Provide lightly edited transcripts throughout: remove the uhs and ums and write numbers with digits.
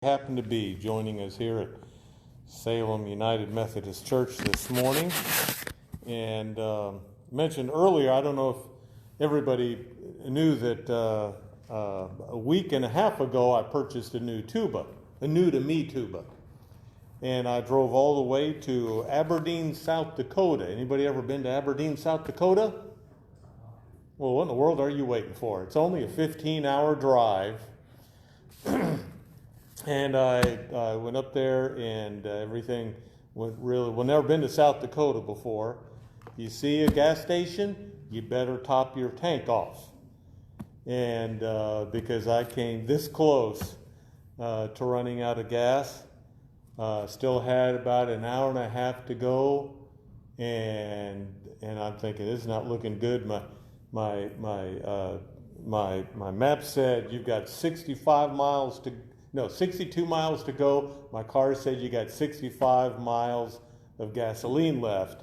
Happen to be joining us here at Salem United Methodist Church this morning. And mentioned earlier, I don't know if everybody knew that a week and a half ago I purchased a new tuba, a new to me tuba. And I drove all the way to Aberdeen, South Dakota. Anybody ever been to Aberdeen, South Dakota? Well, what in the world are you waiting for? It's only a 15-hour drive. And I went up there, and everything went really well. Never been to South Dakota before. You see a gas station, you better top your tank off. And because I came this close to running out of gas, still had about an hour and a half to go, and I'm thinking this is not looking good. My map said you've got 62 miles to go. My car said you got 65 miles of gasoline left.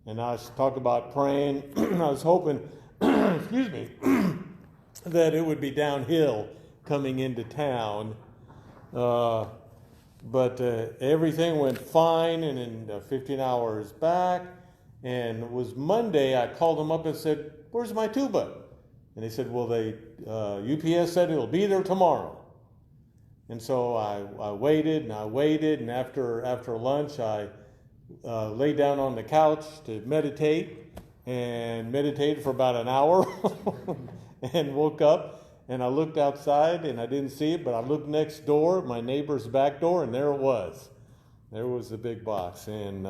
And I was talking about praying. I was hoping, excuse me, that it would be downhill coming into town. But everything went fine, and in 15 hours back, and it was Monday, I called them up and said, "Where's my tuba?" And they said, "Well, UPS said it'll be there tomorrow." And so I waited, and after lunch, I lay down on the couch to meditate, and meditated for about an hour, and woke up, and I looked outside, and I didn't see it, but I looked next door, my neighbor's back door, and there it was. There was the big box, and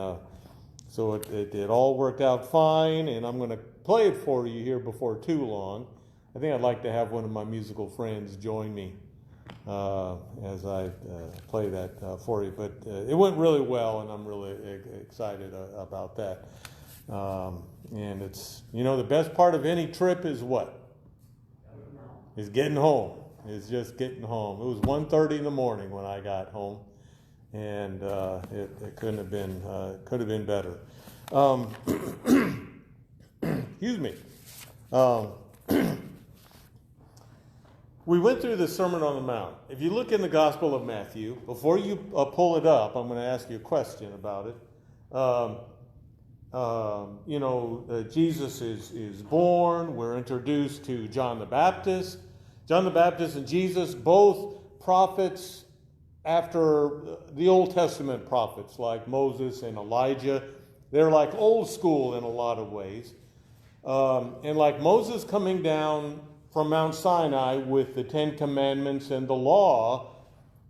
so it all worked out fine, and I'm going to play it for you here before too long. I think I'd like to have one of my musical friends join me as I play that for you. But it went really well, and I'm really excited about that. And it's, the best part of any trip is what? Is getting home. It's just getting home. It was 1:30 in the morning when I got home, and it could have been better. Excuse me. We went through the Sermon on the Mount. If you look in the Gospel of Matthew, before you pull it up, I'm going to ask you a question about it. Jesus is born. We're introduced to John the Baptist. John the Baptist and Jesus, both prophets after the Old Testament prophets like Moses and Elijah. They're like old school in a lot of ways. And like Moses coming down from Mount Sinai with the Ten Commandments and the law,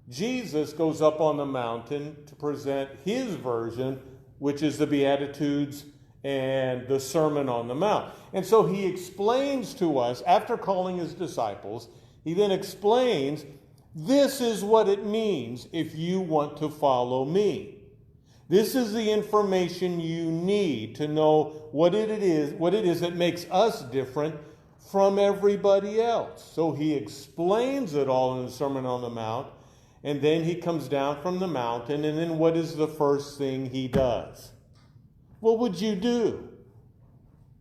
Jesus goes up on the mountain to present his version, which is the Beatitudes and the Sermon on the Mount. And so he explains to us, after calling his disciples, he then explains, this is what it means if you want to follow me. This is the information you need to know what it is that makes us different from everybody else. So he explains it all in the Sermon on the Mount, and then he comes down from the mountain, and then what is the first thing he does? What would you do?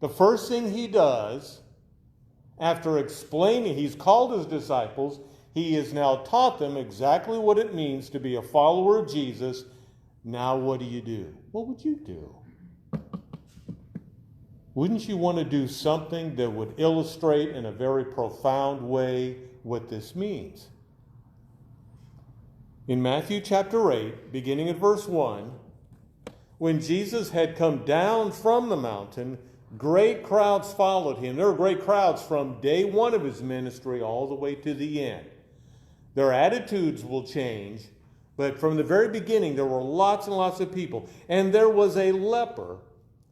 The first thing he does, after explaining, he's called his disciples, he has now taught them exactly what it means to be a follower of Jesus. Now what do? What would you do? Wouldn't you want to do something that would illustrate in a very profound way what this means? In Matthew chapter 8, beginning at verse 1, when Jesus had come down from the mountain, great crowds followed him. There were great crowds from day one of his ministry all the way to the end. Their attitudes will change, but from the very beginning, there were lots and lots of people. And there was a leper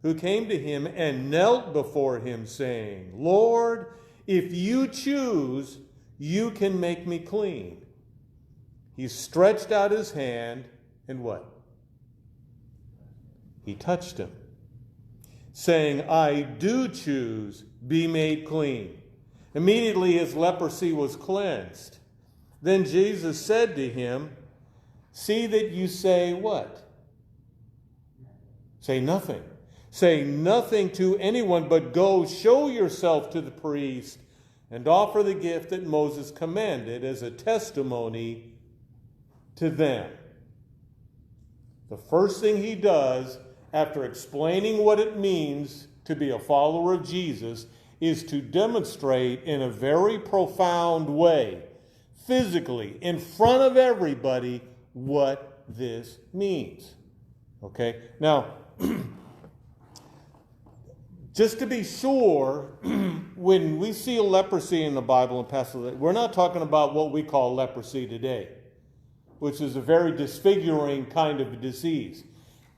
who came to him and knelt before him, saying, "Lord, if you choose, you can make me clean." He stretched out his hand, and what? He touched him, saying, "I do choose, be made clean." Immediately his leprosy was cleansed. Then Jesus said to him, "See that you say" what? Say nothing. Say nothing to anyone, but go show yourself to the priest and offer the gift that Moses commanded as a testimony to them. The first thing he does after explaining what it means to be a follower of Jesus is to demonstrate in a very profound way, physically, in front of everybody, what this means. Okay? Now, just to be sure, when we see leprosy in the Bible and Pastor, we're not talking about what we call leprosy today, which is a very disfiguring kind of disease.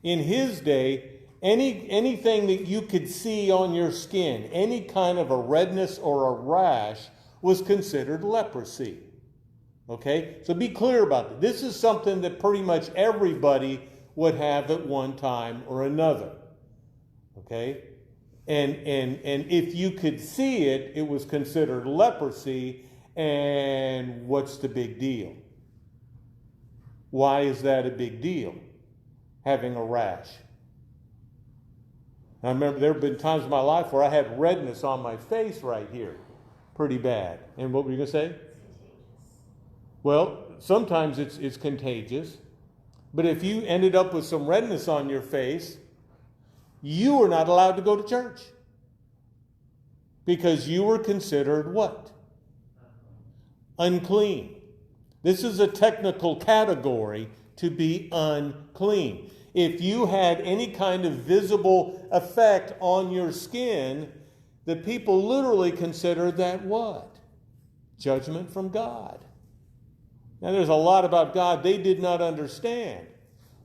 In his day, anything that you could see on your skin, any kind of a redness or a rash, was considered leprosy. Okay? So be clear about it. This is something that pretty much everybody would have at one time or another. Okay? And if you could see it, it was considered leprosy. And what's the big deal? Why is that a big deal? Having a rash. I remember there have been times in my life where I had redness on my face right here. Pretty bad. And what were you going to say? Well, sometimes it's contagious. But if you ended up with some redness on your face, you were not allowed to go to church. Because you were considered what? Unclean. This is a technical category, to be unclean. If you had any kind of visible effect on your skin, the people literally considered that what? Judgment from God. Now, there's a lot about God they did not understand.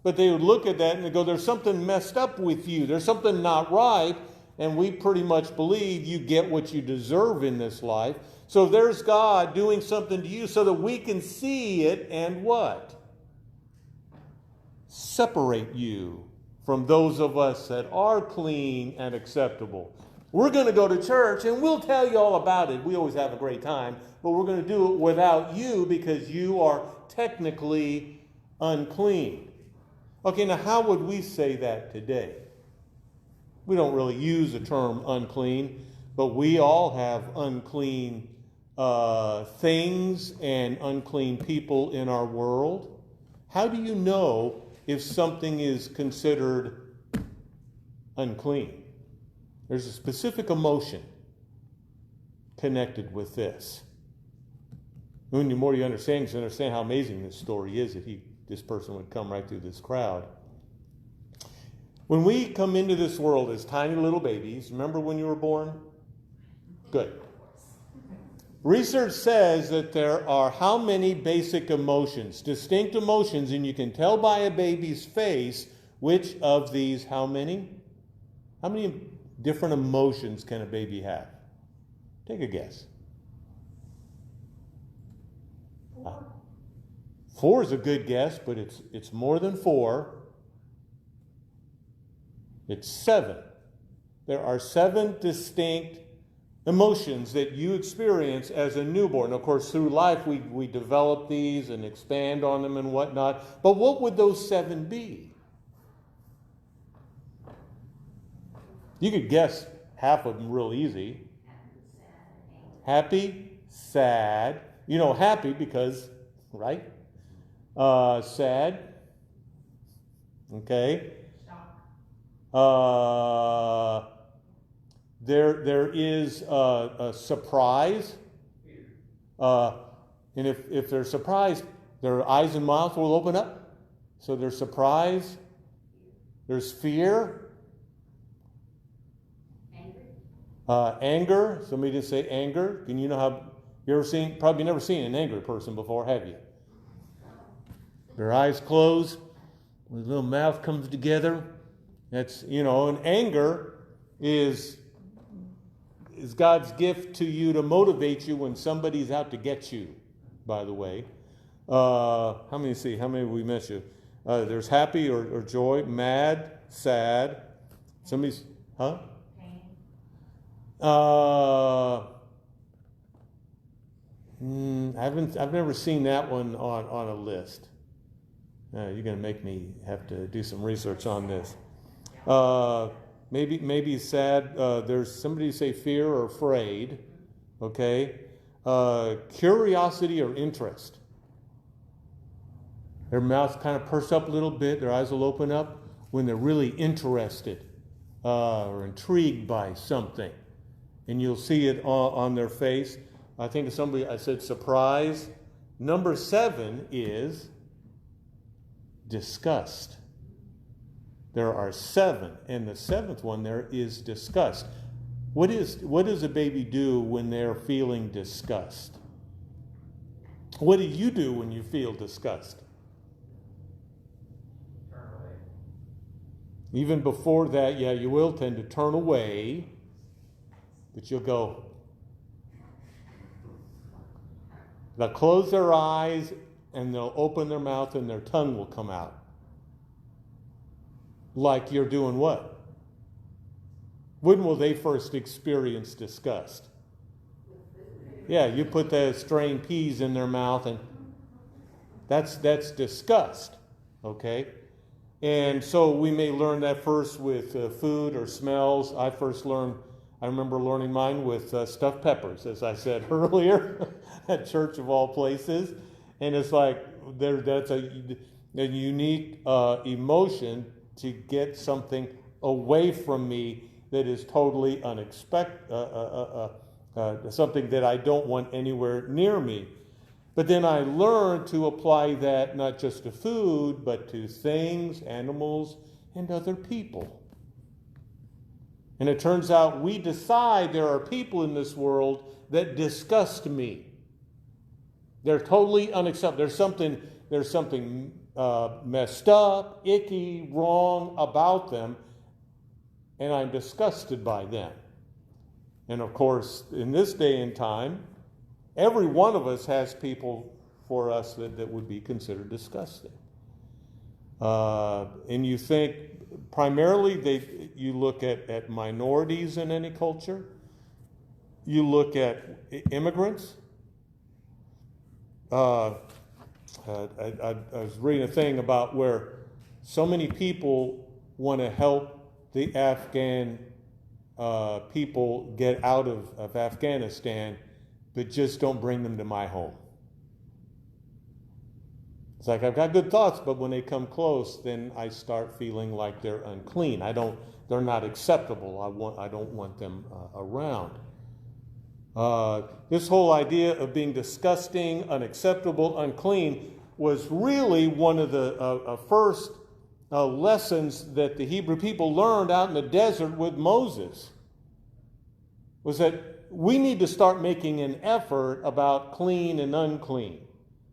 But they would look at that and they go, there's something messed up with you. There's something not right. And we pretty much believe you get what you deserve in this life. So there's God doing something to you so that we can see it and what? Separate you from those of us that are clean and acceptable. We're going to go to church and we'll tell you all about it. We always have a great time, but we're going to do it without you because you are technically unclean. Okay, now how would we say that today? We don't really use the term unclean, but we all have unclean things and unclean people in our world. How do you know if something is considered unclean? There's a specific emotion connected with this. And the more you understand how amazing this story is that this person would come right through this crowd. When we come into this world as tiny little babies, remember when you were born? Good. Research says that there are how many basic emotions, distinct emotions, and you can tell by a baby's face which of these, how many? How many different emotions can a baby have? Take a guess. 4 is a good guess, but it's more than 4. It's 7. There are 7 distinct emotions that you experience as a newborn. Of course, through life, we develop these and expand on them and whatnot. But what would those 7 be? You could guess half of them real easy. Happy, sad. You know, happy because, right? Sad. Okay. There is a surprise. And if they're surprised, their eyes and mouth will open up. So there's surprise. There's fear. Anger. Somebody just say anger. Can you know how you ever seen? Probably never seen an angry person before, have you? Their eyes close, the little mouth comes together. That's, and anger is God's gift to you to motivate you when somebody's out to get you, by the way. How many we mentioned? There's happy or joy, mad, sad. Somebody's, huh? Pain. I've never seen that one on a list. You're going to make me have to do some research on this. Maybe sad. There's somebody say fear or afraid. Okay. Curiosity or interest. Their mouths kind of purse up a little bit. Their eyes will open up when they're really interested or intrigued by something. And you'll see it on their face. I think I said surprise. Number 7 is disgust. There are 7, and the 7th one there is disgust. What does a baby do when they're feeling disgust? What do you do when you feel disgust? Turn away. Even before that, yeah, you will tend to turn away, but you'll go. They'll close their eyes and they'll open their mouth and their tongue will come out. Like you're doing what? When will they first experience disgust? Yeah, you put the strained peas in their mouth and that's disgust, okay? And so we may learn that first with food or smells. I remember learning mine with stuffed peppers, as I said earlier, at church of all places. And it's like that's a unique emotion to get something away from me that is totally unexpected, something that I don't want anywhere near me. But then I learned to apply that not just to food, but to things, animals, and other people. And it turns out we decide there are people in this world that disgust me. They're totally unacceptable. There's something messed up, icky, wrong about them, and I'm disgusted by them. And of course, in this day and time, every one of us has people for us that would be considered disgusting. And you think, primarily, you look at minorities in any culture. You look at immigrants. I was reading a thing about where so many people want to help the Afghan people get out of Afghanistan, but just don't bring them to my home. It's like I've got good thoughts, but when they come close, then I start feeling like they're unclean. They're not acceptable. I don't want them around. This whole idea of being disgusting, unacceptable, unclean was really one of the first lessons that the Hebrew people learned out in the desert with Moses. Was that we need to start making an effort about clean and unclean.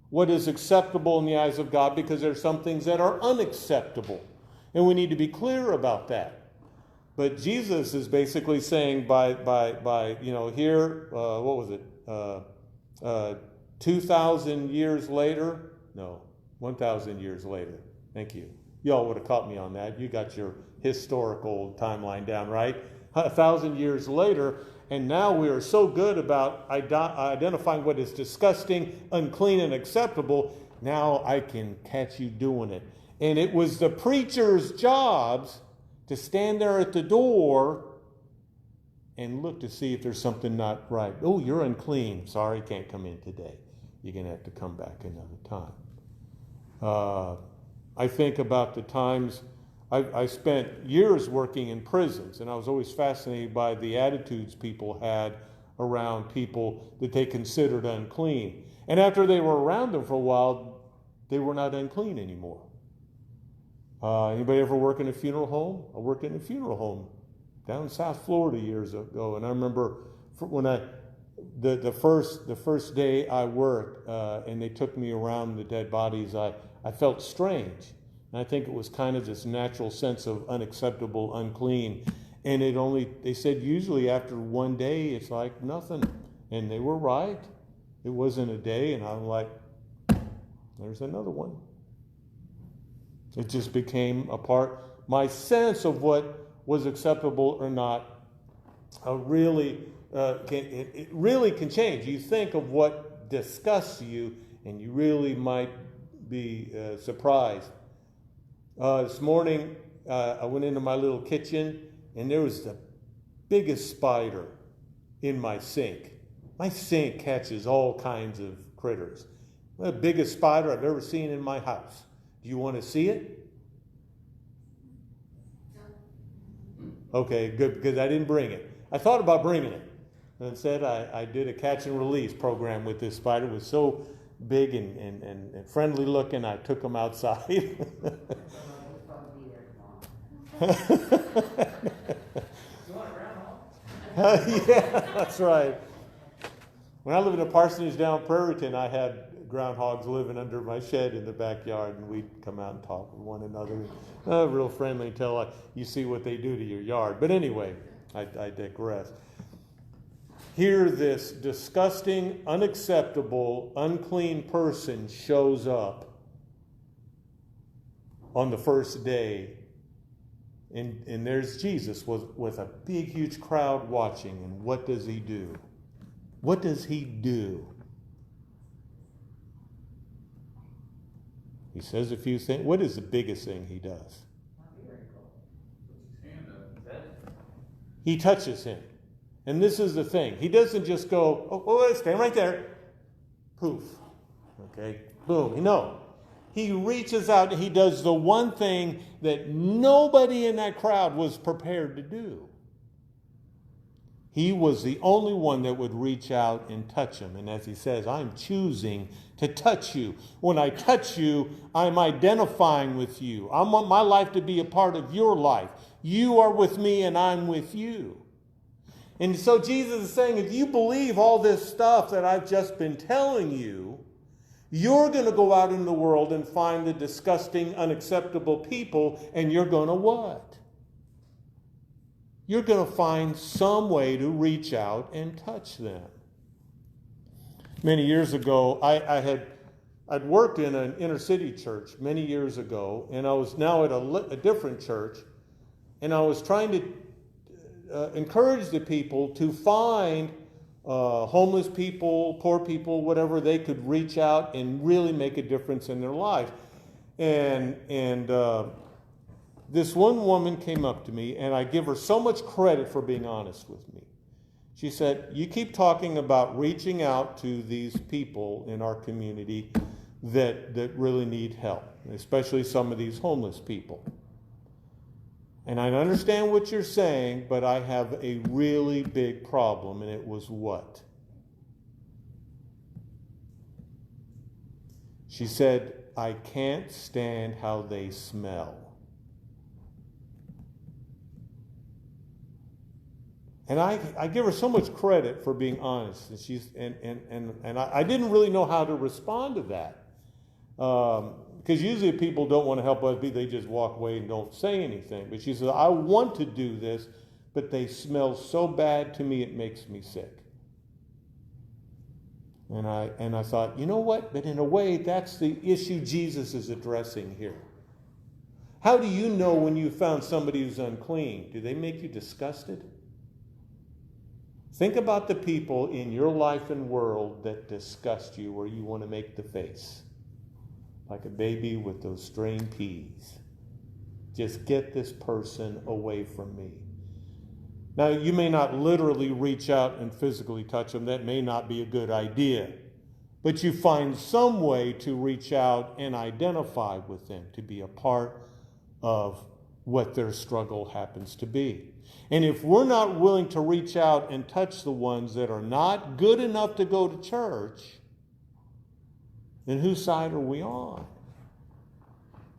What is acceptable in the eyes of God, because there are some things that are unacceptable. And we need to be clear about that. But Jesus is basically saying by here, what was it? 2,000 years later? No, 1,000 years later. Thank you. Y'all would have caught me on that. You got your historical timeline down, right? 1,000 years later, and now we are so good about identifying what is disgusting, unclean, and acceptable. Now I can catch you doing it. And it was the preacher's jobs to stand there at the door and look to see if there's something not right. Oh, you're unclean. Sorry, can't come in today. You're going to have to come back another time. I think about the times I spent years working in prisons, and I was always fascinated by the attitudes people had around people that they considered unclean. And after they were around them for a while, they were not unclean anymore. Anybody ever work in a funeral home? I worked in a funeral home down in South Florida years ago, and I remember when the first day I worked, and they took me around the dead bodies, I felt strange. And I think it was kind of this natural sense of unacceptable, unclean. And they said usually after one day, it's like nothing. And they were right. It wasn't a day, and I'm like, there's another one. It just became a part. My sense of what was acceptable or not really can change. You think of what disgusts you, and you really might be surprised. This morning, I went into my little kitchen, and there was the biggest spider in my sink. My sink catches all kinds of critters. The biggest spider I've ever seen in my house. Do you want to see it? Okay, good, because I didn't bring it. I thought about bringing it. And instead, I did a catch and release program with this spider. It was so big and friendly looking, I took him outside. Yeah, that's right. When I lived in a parsonage down Prairieton, I had groundhogs living under my shed in the backyard, and we'd come out and talk with one another. Real friendly until you see what they do to your yard. But anyway, I digress. Here this disgusting, unacceptable, unclean person shows up on the first day. And there's Jesus with a big, huge crowd watching. And what does he do? What does he do? He says a few things. What is the biggest thing he does? He touches him. And this is the thing. He doesn't just go, oh, stand right there. Poof. Okay. Boom. No. He reaches out and he does the one thing that nobody in that crowd was prepared to do. He was the only one that would reach out and touch him. And as he says, I'm choosing to touch you. When I touch you, I'm identifying with you. I want my life to be a part of your life. You are with me and I'm with you. And so Jesus is saying, if you believe all this stuff that I've just been telling you, you're going to go out in the world and find the disgusting, unacceptable people, and you're going to what? You're going to find some way to reach out and touch them. Many years ago, I'd worked in an inner city church many years ago, and I was now at a different church, and I was trying to encourage the people to find homeless people, poor people, whatever, they could reach out and really make a difference in their life. And this one woman came up to me, and I give her so much credit for being honest with me. She said, you keep talking about reaching out to these people in our community that really need help, especially some of these homeless people. And I understand what you're saying, but I have a really big problem, and it was what? She said, I can't stand how they smell. And I give her so much credit for being honest. And I didn't really know how to respond to that. Because usually people don't want to help other people, they just walk away and don't say anything. But she said, I want to do this, but they smell so bad to me it makes me sick. And I thought, you know what? But in a way, that's the issue Jesus is addressing here. How do you know when you found somebody who's unclean? Do they make you disgusted? Think about the people in your life and world that disgust you, where you want to make the face. Like a baby with those strained peas. Just get this person away from me. Now, you may not literally reach out and physically touch them. That may not be a good idea. But you find some way to reach out and identify with them, to be a part of what their struggle happens to be. And if we're not willing to reach out and touch the ones that are not good enough to go to church, then whose side are we on?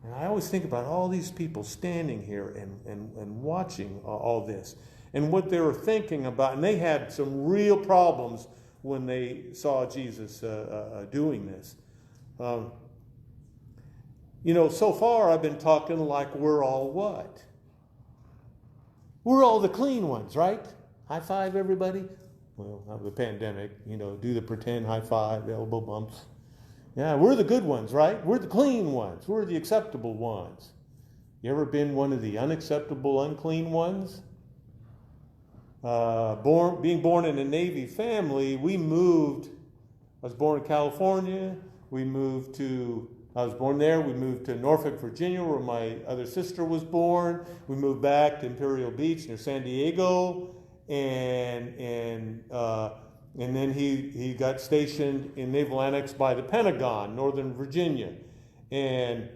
And I always think about all these people standing here and watching all this and what they were thinking about. And they had some real problems when they saw Jesus doing this. So far I've been talking like we're all what? We're all the clean ones, right? High five, everybody. Well, not the pandemic, do the pretend high five, elbow bumps. Yeah, we're the good ones, right? We're the clean ones. We're the acceptable ones. You ever been one of the unacceptable, unclean ones? Being born in a Navy family, we moved. I was born in California. I was born there. We moved to Norfolk, Virginia, where my other sister was born. We moved back to Imperial Beach near San Diego. And And then he got stationed in Naval Annex by the Pentagon, Northern Virginia. And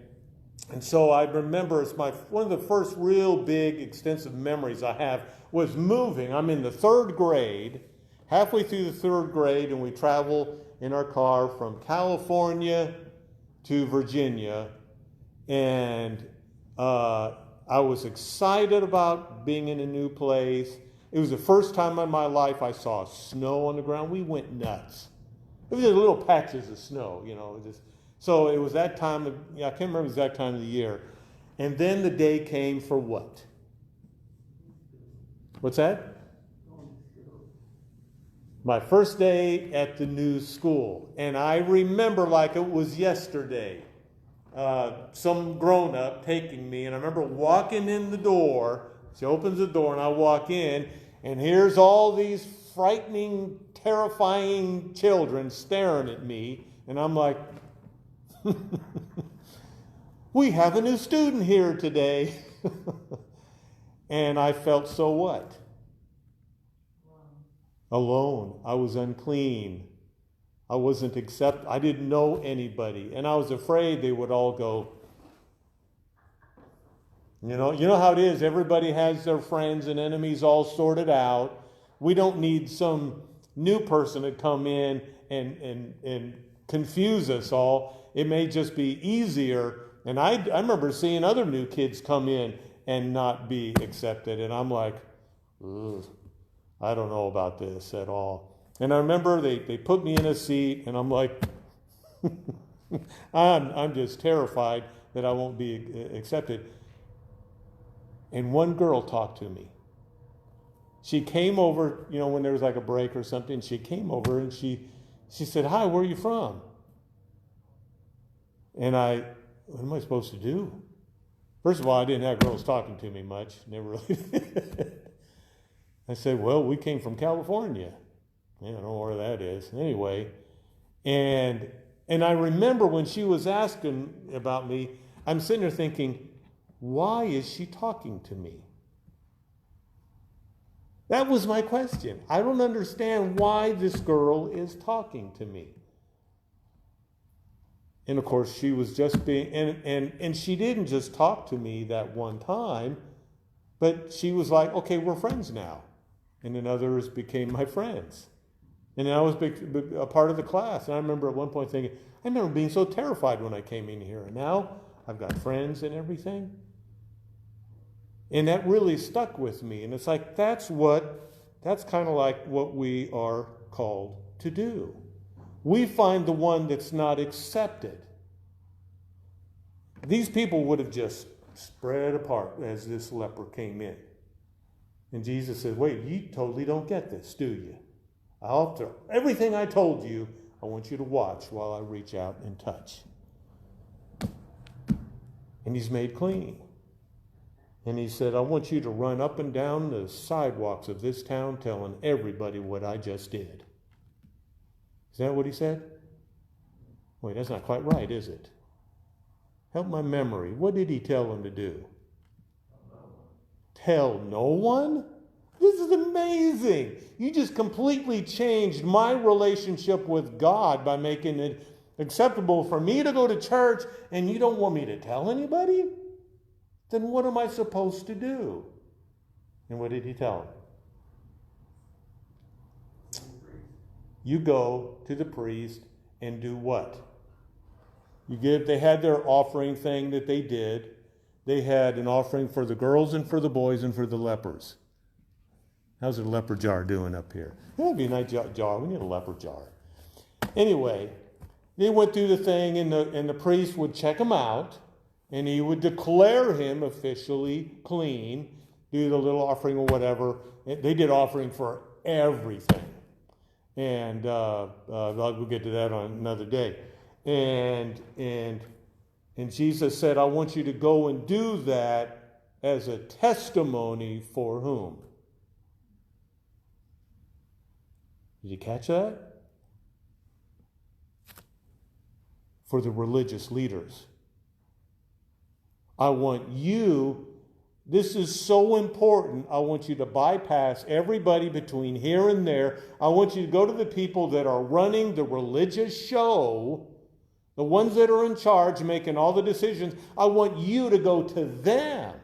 so I remember it's one of the first real big extensive memories I have was moving. I'm in the third grade, halfway through the third grade, and we travel in our car from California to Virginia. And I was excited about being in a new place. It was the first time in my life I saw snow on the ground. We went nuts. It was just little patches of snow, so it was that time I can't remember the exact time of the year. And then the day came for what? What's that? My first day at the new school. And I remember like it was yesterday. Some grown-up taking me, and I remember walking in the door. She opens the door, and I walk in, and here's all these frightening, terrifying children staring at me, and I'm like, we have a new student here today. And I felt so what? Alone. I was unclean. I wasn't accepted. I didn't know anybody. And I was afraid they would all go, you know how it is. Everybody has their friends and enemies all sorted out. We don't need some new person to come in and confuse us all. It may just be easier. And I remember seeing other new kids come in and not be accepted. And I'm like, ugh, I don't know about this at all. And I remember they put me in a seat, and I'm like, I'm just terrified that I won't be accepted. And one girl talked to me. She came over, when there was like a break or something, she came over and she said, "Hi, where are you from?" And what am I supposed to do? First of all, I didn't have girls talking to me much. Never really did. I said, "Well, we came from California." I don't know where that is. Anyway, and I remember when she was asking about me, I'm sitting there thinking, why is she talking to me? That was my question. I don't understand why this girl is talking to me. And of course, she was just being, and she didn't just talk to me that one time, but she was like, okay, we're friends now. And then others became my friends. And then I was a part of the class. And I remember at one point thinking, I remember being so terrified when I came in here. And now I've got friends and everything. And that really stuck with me. And it's like, that's kind of like what we are called to do. We find the one that's not accepted. These people would have just spread apart as this leper came in. And Jesus said, wait, you totally don't get this, do you? After everything I told you, I want you to watch while I reach out and touch. And he's made clean. And he said, I want you to run up and down the sidewalks of this town telling everybody what I just did. Is that what he said? Wait, that's not quite right, is it? Help my memory. What did he tell them to do? Tell no one? This is amazing. You just completely changed my relationship with God by making it acceptable for me to go to church, and you don't want me to tell anybody? Then what am I supposed to do? And what did he tell them? You go to the priest and do what? They had their offering thing that they did. They had an offering for the girls and for the boys and for the lepers. How's the leper jar doing up here? That'd be a nice jar. We need a leper jar. Anyway, they went through the thing, and the priest would check him out, and he would declare him officially clean, do the little offering or whatever. They did offering for everything. And we'll get to that on another day. And Jesus said, I want you to go and do that as a testimony for whom? Did you catch that? For the religious leaders. I want you This is so important. I want you to bypass everybody between here and there. I want you to go to the people that are running the religious show, the ones that are in charge, making all the decisions. I want you to go to them.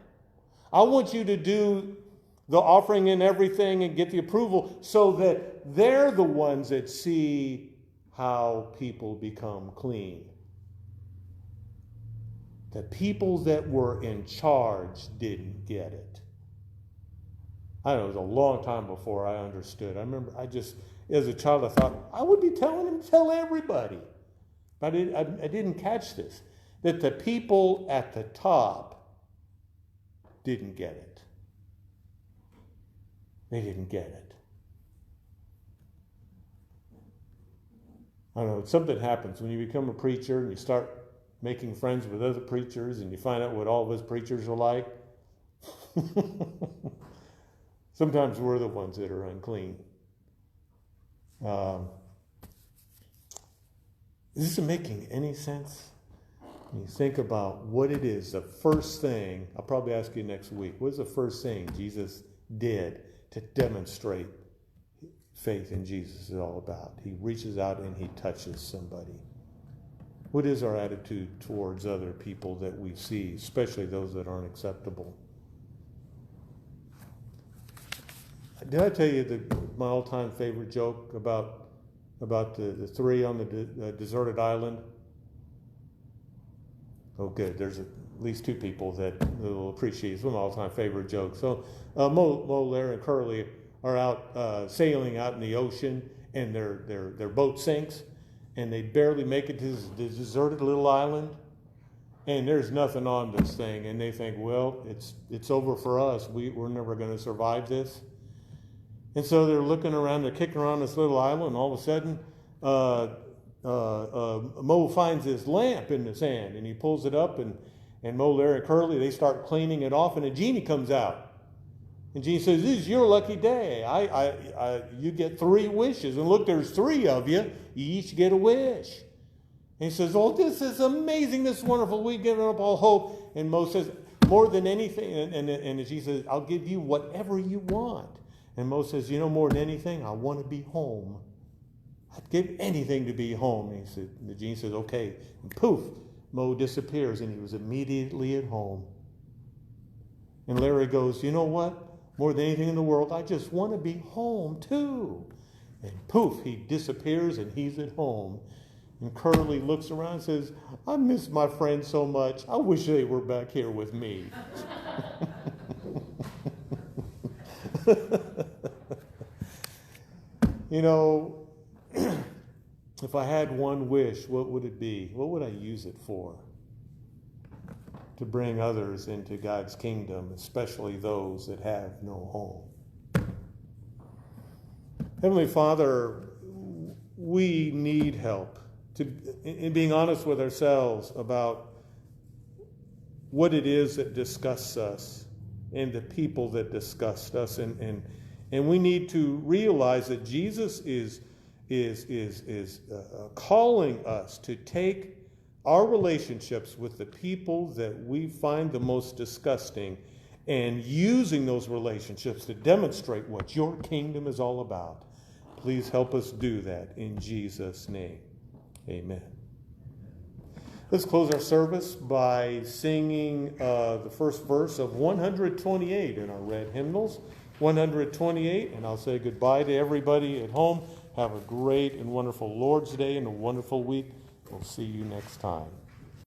I want you to do the offering and everything and get the approval so that they're the ones that see how people become clean. The people that were in charge didn't get it. I know it was a long time before I understood. I remember as a child, I thought, I would be telling him to tell everybody. But I didn't catch this, that the people at the top didn't get it. They didn't get it. I don't know, something happens when you become a preacher and you start making friends with other preachers and you find out what all of us preachers are like. Sometimes we're the ones that are unclean. Is this making any sense? When you think about what it is, the first thing, I'll probably ask you next week, what is the first thing Jesus did to demonstrate faith in Jesus is all about? He reaches out and he touches somebody. What is our attitude towards other people that we see, especially those that aren't acceptable? Did I tell you my all-time favorite joke about the three on the deserted island? Oh, good. There's at least two people that will appreciate it. It's one of my all-time favorite jokes. So Mo, Larry, and Curly are out sailing out in the ocean, and their boat sinks, and they barely make it to the deserted little island, and there's nothing on this thing, and they think, well, it's over for us. We're never going to survive this. And so they're looking around, they're kicking around this little island, and all of a sudden, Mo finds this lamp in the sand, and he pulls it up, and Mo, Larry, and Curly, they start cleaning it off, and a genie comes out. And genie says, this is your lucky day. You get 3 wishes. And look, there's 3 of you. You each get a wish. And he says, oh, this is amazing. This is wonderful. We've given up all hope. And Mo says, more than anything. And she says, I'll give you whatever you want. And Mo says, more than anything, I want to be home. I'd give anything to be home. And the genie says, okay. And poof, Mo disappears. And he was immediately at home. And Larry goes, you know what? More than anything in the world, I just want to be home too. And poof, he disappears and he's at home. And Curly looks around and says, I miss my friends so much. I wish they were back here with me. If I had one wish, what would it be? What would I use it for? To bring others into God's kingdom, especially those that have no home. Heavenly Father, we need help in being honest with ourselves about what it is that disgusts us and the people that disgust us. And we need to realize that Jesus is calling us to take our relationships with the people that we find the most disgusting and using those relationships to demonstrate what your kingdom is all about. Please help us do that in Jesus' name. Amen. Let's close our service by singing the first verse of 128 in our red hymnals. 128, and I'll say goodbye to everybody at home. Have a great and wonderful Lord's Day and a wonderful week. We'll see you next time.